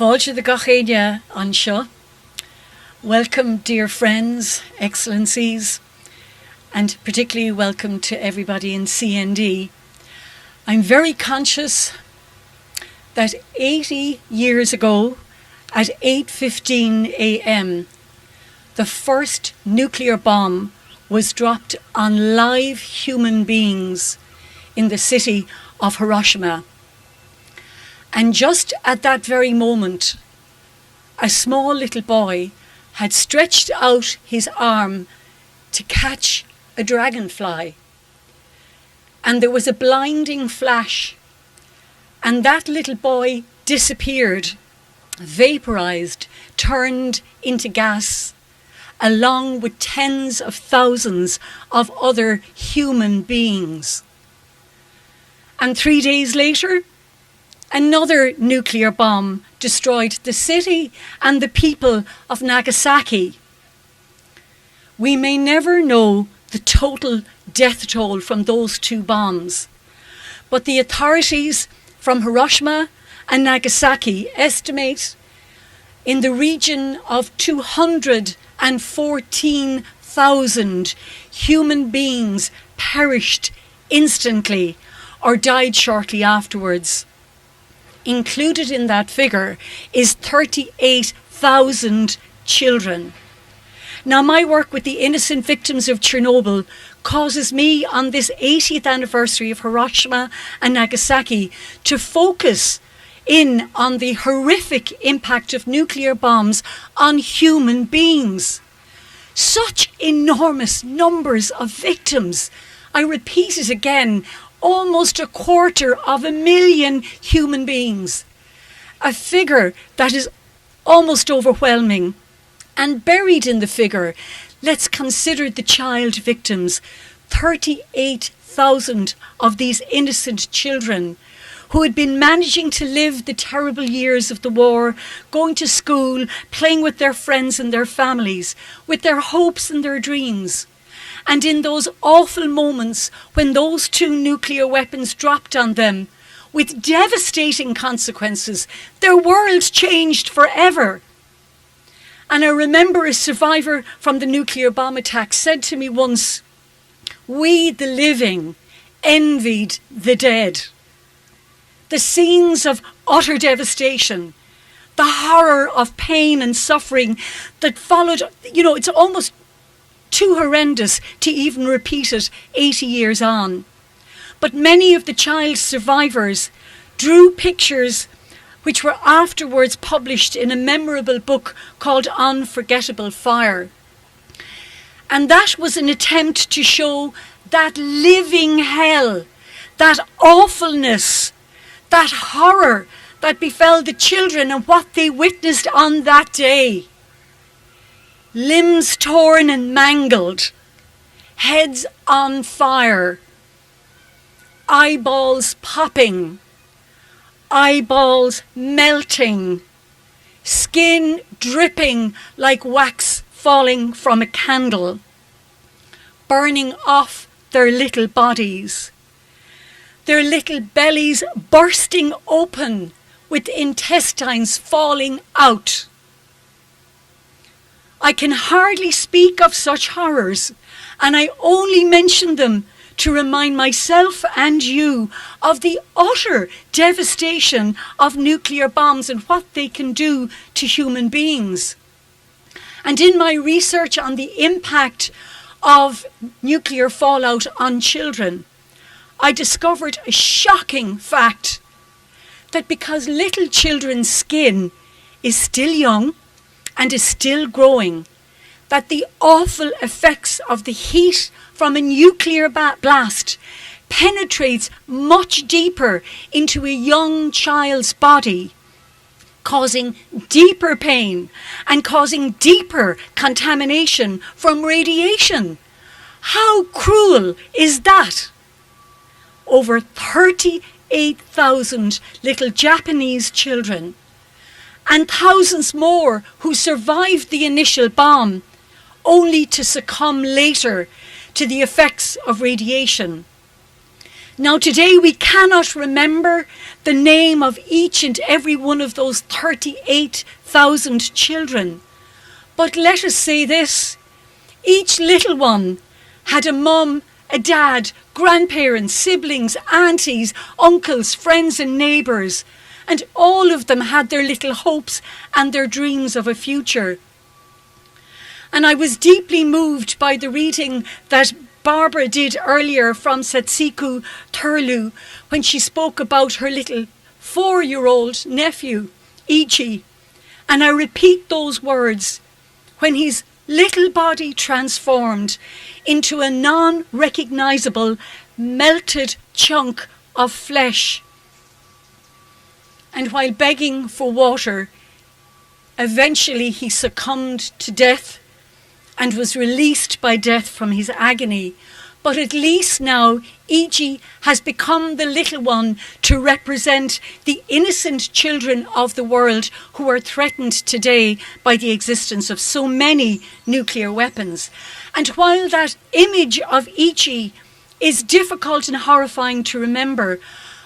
Fáilte de gachéide anseo. Welcome, dear friends, excellencies, and particularly welcome to everybody in CND. I'm very conscious that 80 years ago at 8:15 a.m. the first nuclear bomb was dropped on live human beings in the city of Hiroshima. And just at that very moment, a small little boy had stretched out his arm to catch a dragonfly. And there was a blinding flash, and that little boy disappeared, vaporized, turned into gas, along with tens of thousands of other human beings. And 3 days later, another nuclear bomb destroyed the city and the people of Nagasaki. We may never know the total death toll from those two bombs, but the authorities from Hiroshima and Nagasaki estimate in the region of 214,000 human beings perished instantly or died shortly afterwards. Included in that figure is 38,000 children. Now, my work with the innocent victims of Chernobyl causes me on this 80th anniversary of Hiroshima and Nagasaki to focus in on the horrific impact of nuclear bombs on human beings. Such enormous numbers of victims. I repeat it again, almost 250,000 human beings. A figure that is almost overwhelming. And buried in the figure, let's consider the child victims, 38,000 of these innocent children who had been managing to live the terrible years of the war, going to school, playing with their friends and their families, with their hopes and their dreams. And in those awful moments when those two nuclear weapons dropped on them, with devastating consequences, their world changed forever. And I remember a survivor from the nuclear bomb attack said to me once, "We, the living, envied the dead." The scenes of utter devastation, the horror of pain and suffering that followed, it's almost too horrendous to even repeat it 80 years on. But many of the child survivors drew pictures which were afterwards published in a memorable book called Unforgettable Fire. And that was an attempt to show that living hell, that awfulness, that horror that befell the children and what they witnessed on that day. Limbs torn and mangled, heads on fire, eyeballs popping, eyeballs melting, skin dripping like wax falling from a candle, burning off their little bodies, their little bellies bursting open with intestines falling out. I can hardly speak of such horrors, and I only mention them to remind myself and you of the utter devastation of nuclear bombs and what they can do to human beings. And in my research on the impact of nuclear fallout on children, I discovered a shocking fact that because little children's skin is still young and is still growing, that the awful effects of the heat from a nuclear blast penetrates much deeper into a young child's body, causing deeper pain and causing deeper contamination from radiation. How cruel is that? Over 38,000 little Japanese children and thousands more who survived the initial bomb only to succumb later to the effects of radiation. Now today we cannot remember the name of each and every one of those 38,000 children. But let us say this, each little one had a mum, a dad, grandparents, siblings, aunties, uncles, friends and neighbours, and all of them had their little hopes and their dreams of a future. And I was deeply moved by the reading that Barbara did earlier from Satsiku Turlu when she spoke about her little 4-year-old nephew, Ichi. And I repeat those words, when his little body transformed into a non-recognisable melted chunk of flesh. And while begging for water, eventually he succumbed to death and was released by death from his agony. But at least now Ichi has become the little one to represent the innocent children of the world who are threatened today by the existence of so many nuclear weapons. And while that image of Ichi is difficult and horrifying to remember,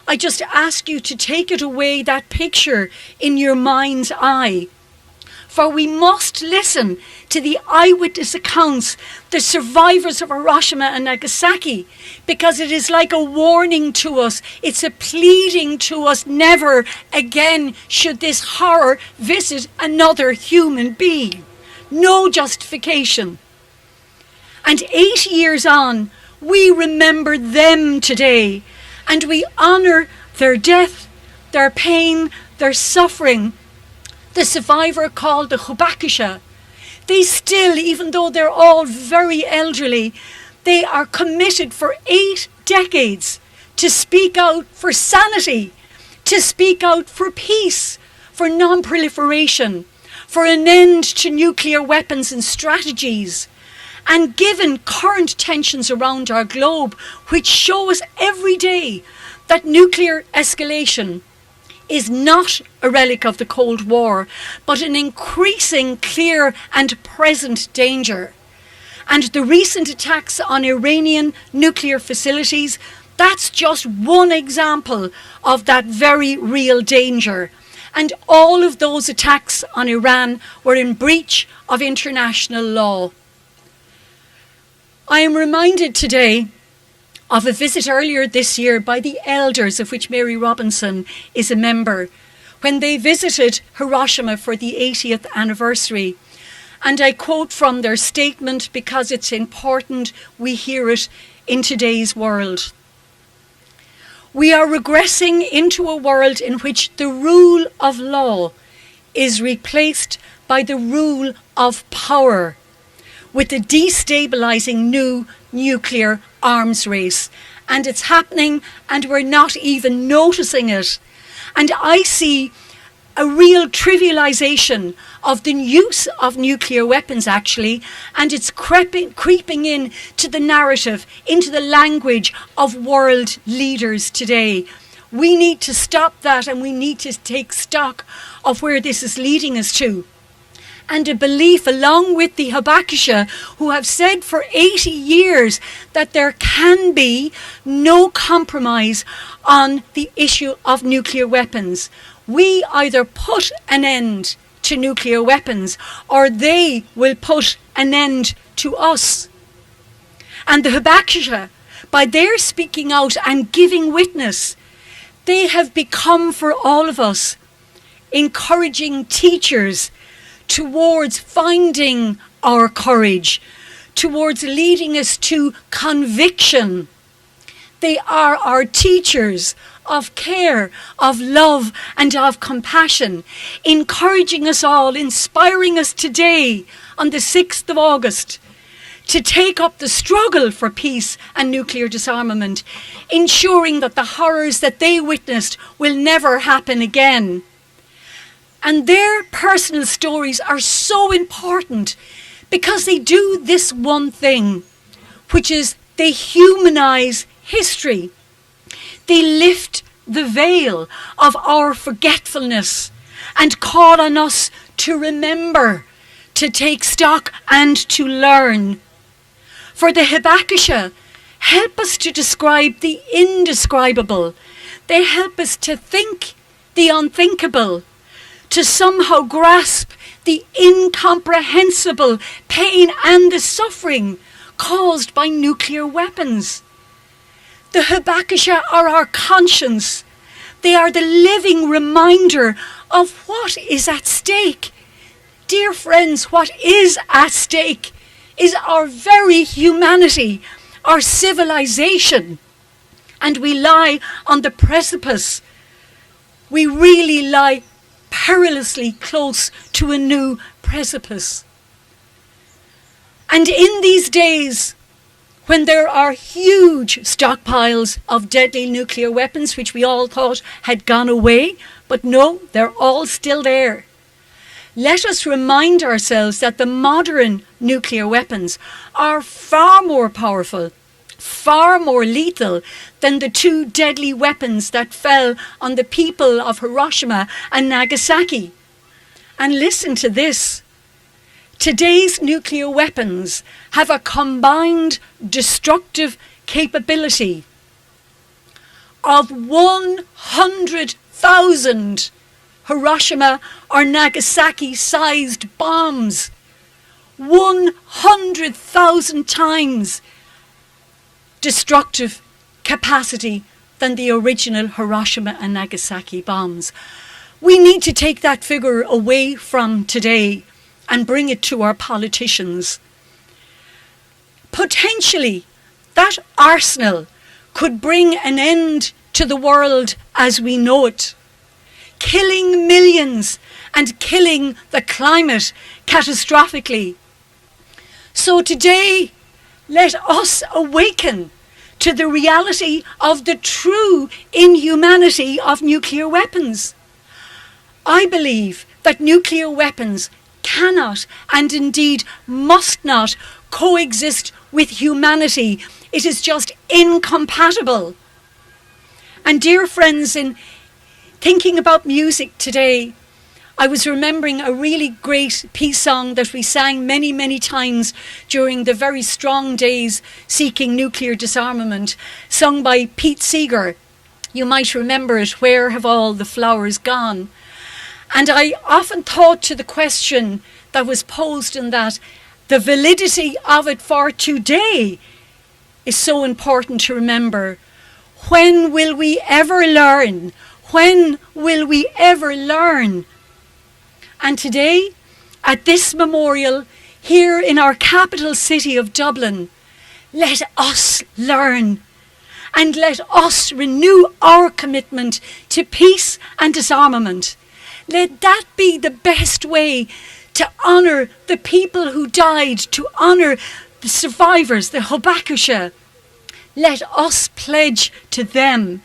I just ask you to take it away, that picture, in your mind's eye. For we must listen to the eyewitness accounts, the survivors of Hiroshima and Nagasaki, because it is like a warning to us. It's a pleading to us, never again should this horror visit another human being. No justification. And 80 years on, we remember them today, and we honour their death, their pain, their suffering. The survivor called the Hibakusha, they still, even though they're all very elderly, they are committed for 8 decades to speak out for sanity, to speak out for peace, for non-proliferation, for an end to nuclear weapons and strategies. And given current tensions around our globe, which show us every day that nuclear escalation is not a relic of the Cold War, but an increasing clear and present danger. And the recent attacks on Iranian nuclear facilities, that's just one example of that very real danger. And all of those attacks on Iran were in breach of international law. I am reminded today of a visit earlier this year by the elders, of which Mary Robinson is a member, when they visited Hiroshima for the 80th anniversary. And I quote from their statement because it's important we hear it in today's world. We are regressing into a world in which the rule of law is replaced by the rule of power, with the destabilizing new nuclear arms race. And it's happening, and we're not even noticing it. And I see a real trivialization of the use of nuclear weapons, actually, and it's creeping in to the narrative, into the language of world leaders today. We need to stop that, and we need to take stock of where this is leading us to. And a belief, along with the Hibakusha, who have said for 80 years that there can be no compromise on the issue of nuclear weapons. We either put an end to nuclear weapons, or they will put an end to us. And the Hibakusha, by their speaking out and giving witness, they have become for all of us encouraging teachers towards finding our courage, towards leading us to conviction. They are our teachers of care, of love, and of compassion, encouraging us all, inspiring us today on the 6th of August to take up the struggle for peace and nuclear disarmament, ensuring that the horrors that they witnessed will never happen again. And their personal stories are so important because they do this one thing, which is they humanize history. They lift the veil of our forgetfulness and call on us to remember, to take stock and to learn. For the Hibakusha help us to describe the indescribable. They help us to think the unthinkable, to somehow grasp the incomprehensible pain and the suffering caused by nuclear weapons. The hibakusha are our conscience. They are the living reminder of what is at stake. Dear friends, what is at stake is our very humanity, our civilization. And we lie on the precipice. We really lie perilously close to a new precipice. And in these days, when there are huge stockpiles of deadly nuclear weapons, which we all thought had gone away, but no, they're all still there. Let us remind ourselves that the modern nuclear weapons are far more powerful, far more lethal than the two deadly weapons that fell on the people of Hiroshima and Nagasaki. And listen to this. Today's nuclear weapons have a combined destructive capability of 100,000 Hiroshima or Nagasaki-sized bombs. 100,000 times destructive capacity than the original Hiroshima and Nagasaki bombs. We need to take that figure away from today and bring it to our politicians. Potentially, that arsenal could bring an end to the world as we know it, killing millions and killing the climate catastrophically. So today, let us awaken to the reality of the true inhumanity of nuclear weapons. I believe that nuclear weapons cannot and indeed must not coexist with humanity. It is just incompatible. And dear friends, in thinking about music today, I was remembering a really great peace song that we sang many, many times during the very strong days seeking nuclear disarmament, sung by Pete Seeger. You might remember it, "Where Have All the Flowers Gone?" And I often thought to the question that was posed in that, the validity of it for today is so important to remember. When will we ever learn? When will we ever learn? And today, at this memorial, here in our capital city of Dublin, let us learn. And let us renew our commitment to peace and disarmament. Let that be the best way to honour the people who died, to honour the survivors, the hibakusha. Let us pledge to them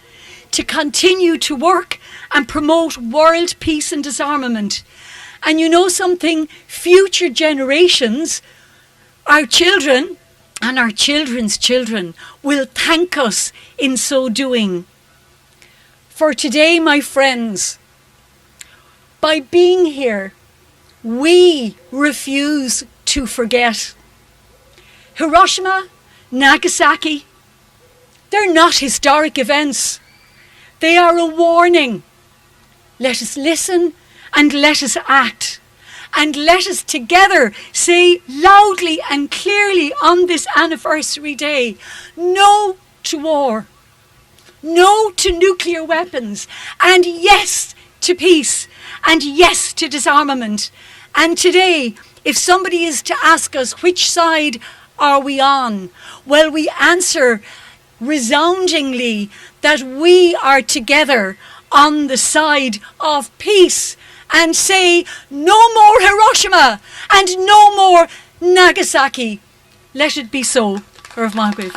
to continue to work and promote world peace and disarmament. And you know something? Future generations, our children and our children's children, will thank us in so doing. For today, my friends, by being here, we refuse to forget. Hiroshima, Nagasaki, they're not historic events. They are a warning. Let us listen and let us act. And let us together say loudly and clearly on this anniversary day, no to war, no to nuclear weapons, and yes to peace, and yes to disarmament. And today, if somebody is to ask us which side are we on, well, we answer resoundingly that we are together on the side of peace, and say no more Hiroshima and no more Nagasaki. Let it be so. Rav Magwith.